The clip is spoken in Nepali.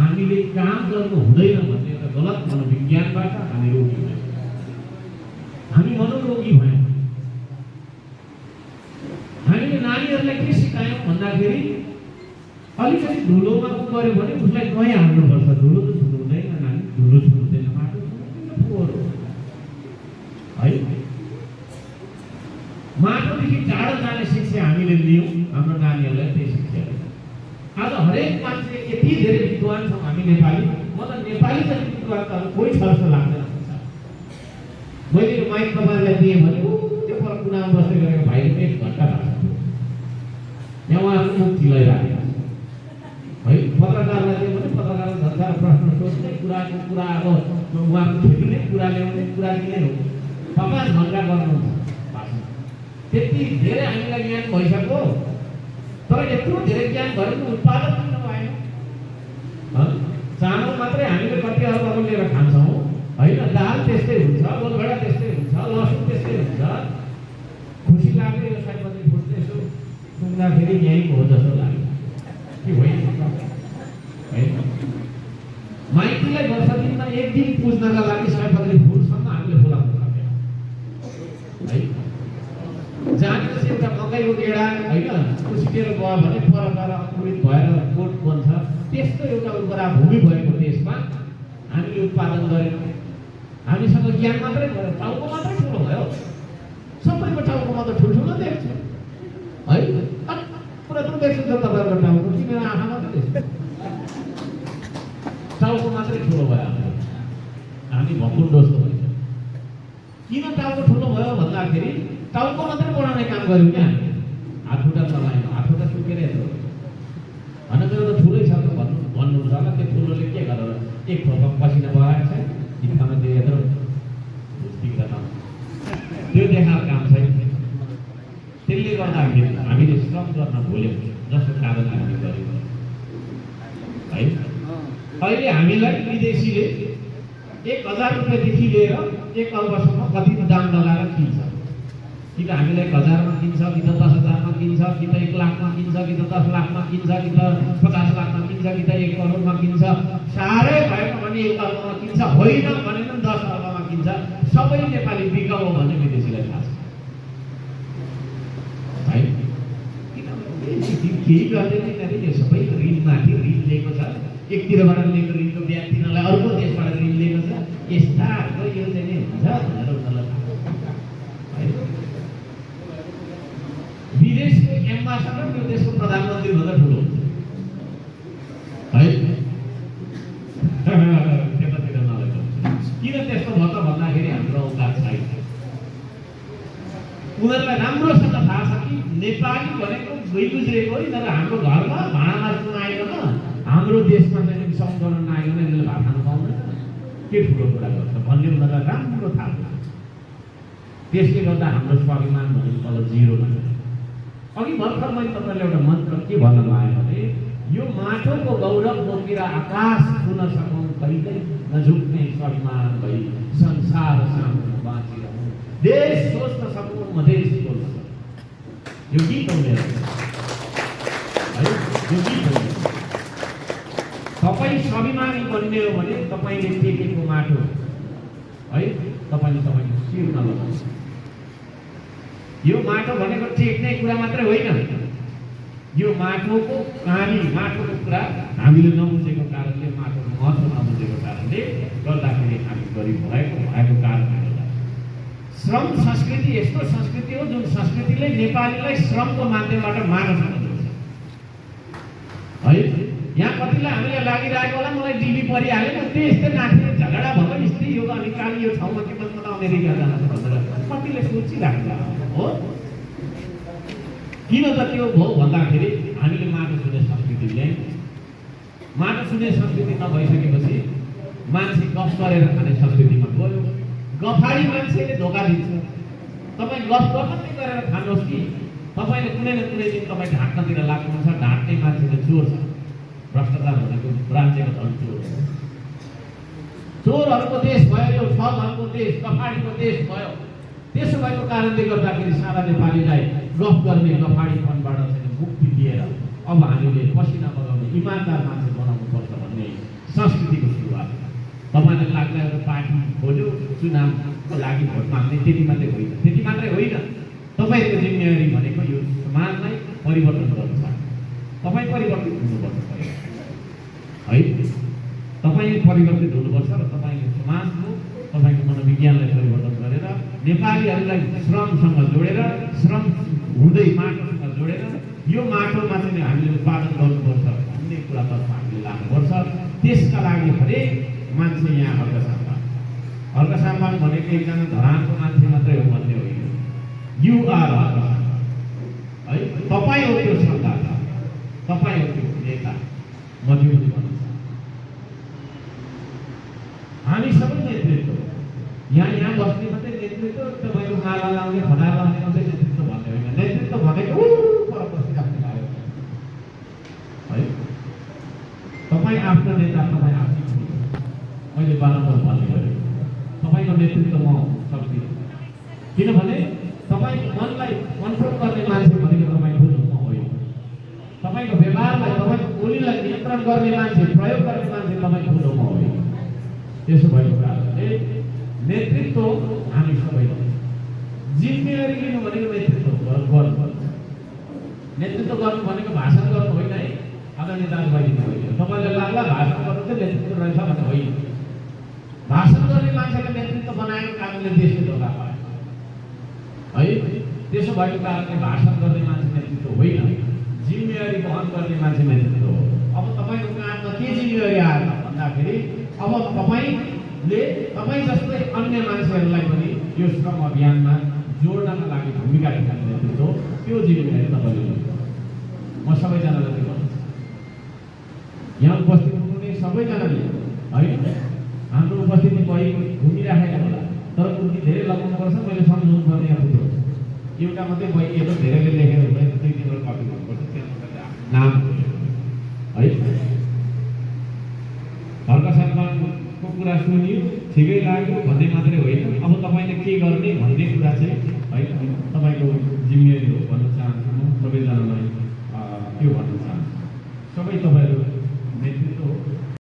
हामीले काम गर्नु हुँदैन भन्ने एउटा गलत मनोविज्ञानबाट हामी रोगी भयौँ, हामी मनोरोगी भयौँ। हामीले नानीहरूलाई के सिकायौँ भन्दाखेरि अलिकति धुलोमा गऱ्यो भने उसलाई कहीँ हाल्नुपर्छ, धुलो त छुनु हुँदैन नानी, धुलो छुनु हुँदैन, माटो फोहोर है। माटोदेखि टाढो जाने शिक्षा हामीले लियौँ, हाम्रो नानीहरूलाई त्यही शिक्षा। आज हरेक मान्छे यति धेरै विद्वान छौँ हामी नेपाली, म त नेपाली जति विद्वान त कोही छ जस्तो लाग्दैन। मैले यो माइक तपाईँलाई दिएँ भने त्यो पर कुनामा बस्दै गरेको भाइले 1 घन्टा भाषा यहाँ उहाँको मुक्ति लगाइरहेको है। पत्रकारलाई दियो भने पत्रकारले धन्दा प्रश्न सोध्ने कुराको कुरा अब उहाँको ठेकिने कुरा ल्याउने कुरा दिने हो, 5 घन्टा गर्नुहुन्छ भाषण। त्यति धेरै हामीलाई ज्ञान भइसक्यो, तर यत्रो धेरै ज्ञान भए पनि उत्पादन पनि नभएन। चामल मात्रै हामीले कति अर्ब लिएर खान्छौँ होइन, दाल त्यस्तै हुन्छ, गोलभेडा त्यस्तै हुन्छ, लसुन त्यस्तै हुन्छ। खुसी लाग्यो यो सयपत्री फुट्ने यसो सुन्दाखेरि यहीँको हो जस्तो लाग्यो कि होइन है। माइतीलाई वर्ष दिनमा 1 दिन पुज्नका लागि सयपत्री फुलसम्म हामीले बोलाउनु सक्यो है। जानेपछि एउटा मकैको गेडा होइन उसिकेर गयो भने पर गएर अङ्कुरित भएर कोट बन्छ। त्यस्तो एउटा उर्वरा भूमि भएको देशमा हामीले उत्पादन गरेनौँ। हामीसँग ज्ञान मात्रै भयो, टाउको मात्रै ठुलो भयो। सबैको टाउकोमा त ठुल्ठुलो देख्छ है, पुरा त देख्छु त तपाईँहरूको टाउको कि मेरो आँखा मात्रै देख्छ, टाउको मात्रै ठुलो भयो हाम्रो। हामी भकुण्डो जस्तो भइसक्यो। किन टाउको ठुलो भयो भन्दाखेरि टाउको मात्रै बढाउने काम गऱ्यौँ क्या हामीले, हातखुट्टा चलायौँ, हातखुट्टा सुकेर यत्रो होइन। मेरो त ठुलै छ त भन्नुहुन्छ होला, त्यो ठुलोले के गरेर 1 थोपा पसिना बगाएको छ इच्छामा त्यो यत्रो बिग्रन त्यो देखाएको काम छैन। त्यसले गर्दाखेरि हामीले श्रम गर्न भुल्यौँ, जसको कारण हामीले गऱ्यौँ है। अहिले हामीलाई विदेशीले 1000 रुपियाँदेखि लिएर 1 अर्बसम्म कति दाम लगाएर किन्छ। कि त हामीलाई 1000 मा किन्छ, कि त 10,000 मा किन्छ, कि त 1 लाखमा किन्छ, कि त 10 लाखमा किन्छ, कि त 50 लाखमा किन्छ, कि त 1 करोडमा किन्छ। साह्रै भएन भने 1 अर्बमा किन्छ, होइन भने 10 अर्बमा किन्छ। सबै नेपाली बिकाउ हो भन्ने विदेशीलाई थाहा छ है। किनभने केही गर्दैन यिनीहरूले, यो सबै ऋणमाथि ऋण लिएको छ। एकतिरबाट लिएको ऋणको ब्याज तिनीहरूलाई अर्को देशबाट ऋण लिएको छ। यस्ता यो चाहिँ नि हुन्छ भनेर उनीहरूलाई थाहा है। विदेशको एम्बासडर त्यो देशको प्रधानमन्त्री भन्दा ठुलो हुन्छ है। त्यतातिर नलैजाउँ। किन त्यस्तो भयो त भन्दाखेरि हाम्रो औकात छैन। उनीहरूलाई राम्रोसँग थाहा छ कि नेपाली भनेको गइगुज्रेको, यिनीहरू हाम्रो घरमा भाँडा माझ्न आइकन हाम्रो देशमा चाहिँ श्रम गर्न नआइकन यिनीहरूले भात खान पाउँदैन, के ठुलो कुरा गर्छ भन्ने उनीहरूलाई राम्रो थाहा छ। त्यसले गर्दा हाम्रो स्वाभिमान भनेको तल 0 मा छ। अघि भर्खर मैले तपाईँलाई एउटा मन्त्र के भन्न लाएँ भने यो माटोको गौरव बोकेर आकाश छुन सकौँ, कहिल्यै नझुक्ने स्वाभिमान भई संसार सामु बाँचिरहँ, देश सोच्न सकौँ म देश बोल्न सकौँ। यो गीत हो मेरो है, यो गीत हो। तपाईँ स्वाभिमानी बन्ने हो भने तपाईँले टेकेको माटो है तपाईँले तपाईँको शिर नलगाउनु। यो माटो भनेको टेक्ने कुरा मात्रै होइन, यो माटोको कहानी, माटोको कुरा हामीले नबुझेको कारणले, माटोको महत्त्व नबुझेको कारणले गर्दाखेरि हामी गरिब भएको कारणले गर्दा। श्रम संस्कृति यस्तो संस्कृति हो जुन संस्कृतिले नेपालीलाई श्रमको माध्यमबाट मानवसँग जोड्छ है। यहाँ कतिलाई हामीलाई लागिरहेको होला मलाई डिबी परिहाल्यो म त्यस्तै नाच्ने झगडा भयो स्त्री यो निकाली यो ठाउँमा के मन अमेरिका जान भनेर कतिले सोचिराख्छ हो। किन त त्यो भयो भन्दाखेरि हामीले माटो छुने संस्कृति ल्यायौँ। माटो छुने संस्कृति नभइसकेपछि मान्छे गफ गरेर खाने संस्कृतिमा गयो। गफाडी मान्छेले धोका दिन्छ। तपाईँ गफ गर्दै गरेर खानुहोस् कि तपाईँले कुनै न कुनै दिन तपाईँ ढाक्नतिर लाग्नुहुन्छ। ढाक्ने मान्छेले चोर छ, भ्रष्टाचार भनेको राज्यको धन चोर हो। चोरहरूको देश भयो यो, ठगहरूको देश, गफाडीको देश भयो। त्यसो भएको कारणले गर्दाखेरि सारा नेपालीलाई गफ गर्ने गफाडीपनबाट चाहिँ मुक्ति दिएर अब हामीले पसिना बगाउने इमान्दार मान्छे बनाउनु पर्छ भन्ने तपाईँले लाग्दा एउटा पार्टी खोल्यो, चुनावको लागि भोट माग्ने, त्यति मात्रै होइन। त्यति मात्रै होइन, तपाईँको जिम्मेवारी भनेको यो समाजलाई परिवर्तन गर्नु छ। तपाईँ परिवर्तित हुनुपर्छ है। तपाईँ परिवर्तित हुनुपर्छ र तपाईँले समाजको, तपाईँको मनोविज्ञानलाई परिवर्तन गरेर नेपालीहरूलाई श्रमसँग जोडेर, श्रम हुँदै माटोसँग जोडेर यो माटोमा चाहिँ हामीले उत्पादन गर्नुपर्छ भन्ने कुरातर्फ हामीले लाग्नुपर्छ। त्यसका लागि हरेक मान्छे यहाँ हर्कसाम्बाङ भनेको एकजना धरानको मान्छे मात्रै हो भन्ने होइन। यु आर है, तपाईँ हो त्यो संघाता, तपाईँ हो त्यो नेता। म त्यो पनि भन्छु, हामी सबै नेतृत्व, यहाँ बस्ने मात्रै नेतृत्व, तपाईँको माला लाउने खडा लाउने मात्रै नेतृत्व भन्ने होइन। नेतृत्व भनेको पर बसिराख्ने भयो है। तपाईँ आफ्नो नेता, तपाईँ आफै मैले बारम्बार भन्ने गरेँ, तपाईँको नेतृत्व म सक्दिनँ। किनभने तपाईँको मनलाई कन्ट्रोल गर्ने मान्छे भनेको तपाईँ ठुलो म होइन। तपाईँको व्यवहारलाई, तपाईँको बोलीलाई नियन्त्रण गर्ने मान्छे, प्रयोग गर्ने मान्छे तपाईँ ठुलो म होइन। त्यसो भएको कारणले नेतृत्व हामी सबैलाई जिम्मेवारी लिनु भनेको नेतृत्व गर्नुपर्छ। नेतृत्व गर्नु भनेको भाषण गर्नु होइन है, आदरणीय दाजुभाइ दिदीबहिनी। तपाईँले लाग्ला भाषण गर्नु चाहिँ नेतृत्व रहेछ भने होइन। भाषण गर्ने मान्छेले नेतृत्व बनाएको कारणले देशले धोका पायो है। त्यसो भएको कारणले भाषण गर्ने मान्छे नेतृत्व होइन, जिम्मेवारी वहन गर्ने मान्छे नेतृत्व हो। अब तपाईँको काममा के जिम्मेवारी आएर भन्दाखेरि अब तपाईले तपाईँ जस्तै अन्य मान्छेहरूलाई पनि यो श्रम अभियानमा जोड्नका लागि भूमिका खेल्ने नेतृत्व, त्यो जिम्मेवारी तपाईँले लिनु। म सबैजनालाई के भन्छु, यहाँ उपस्थित हुनुहुने सबैजनाले है, हाम्रो उपस्थिति भइ घुमिराखेको होला, तर कुर्ती धेरै लगाउनुपर्छ। मैले सम्झाउनु पर्ने थियो, एउटा मात्रै भइएको धेरैले लेखेर हुँदैन, 2-3 कपी गर्नुपर्छ। त्यसमा नाम है, हर्कसाम्बाङको कुरा सुन्यो, ठिकै लाग्यो भन्ने मात्रै होइन। अब तपाईँले के गर्ने भन्ने कुरा चाहिँ है तपाईँको जिम्मेवारी हो भन्न चाहन्छु। म सबैजनालाई त्यो भन्न चाहन्छु। सबै तपाईँहरू